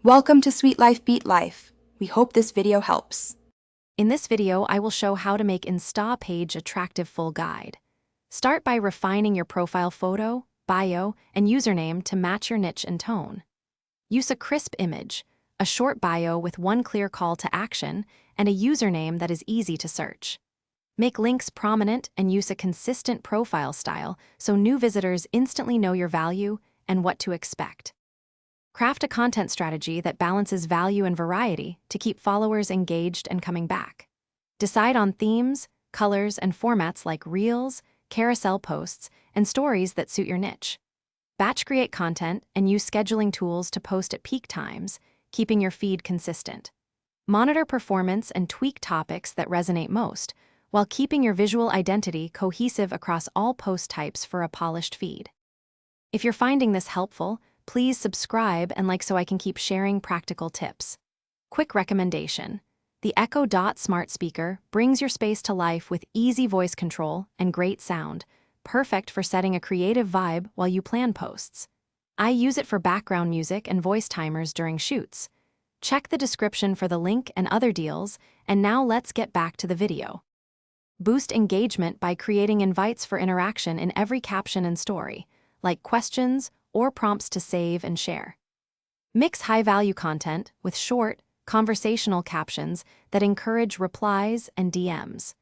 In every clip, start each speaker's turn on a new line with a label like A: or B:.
A: Welcome to Sweet Life Beat Life. We hope this video helps.
B: In this video, I will show how to make Insta page attractive full guide. Start by refining your profile photo, bio, and username to match your niche and tone. Use a crisp image, a short bio with one clear call to action, and a username that is easy to search. Make links prominent and use a consistent profile style so new visitors instantly know your value and what to expect. Craft a content strategy that balances value and variety to keep followers engaged and coming back. Decide on themes, colors, and formats like reels, carousel posts, and stories that suit your niche. Batch create content and use scheduling tools to post at peak times, keeping your feed consistent. Monitor performance and tweak topics that resonate most, while keeping your visual identity cohesive across all post types for a polished feed. If you're finding this helpful, please subscribe and like so I can keep sharing practical tips. Quick recommendation: the Echo Dot smart speaker brings your space to life with easy voice control and great sound, perfect for setting a creative vibe while you plan posts. I use it for background music and voice timers during shoots. Check the description for the link and other deals, and now let's get back to the video. Boost engagement by creating invites for interaction in every caption and story, like questions or prompts to save and share. Mix high-value content with short, conversational captions that encourage replies and DMs.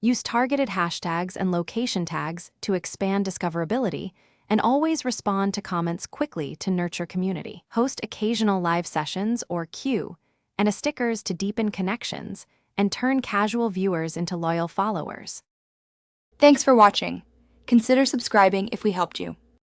B: Use targeted hashtags and location tags to expand discoverability, and always respond to comments quickly to nurture community. Host occasional live sessions or Q&A stickers to deepen connections and turn casual viewers into loyal followers.
A: Thanks for watching. Consider subscribing if we helped you.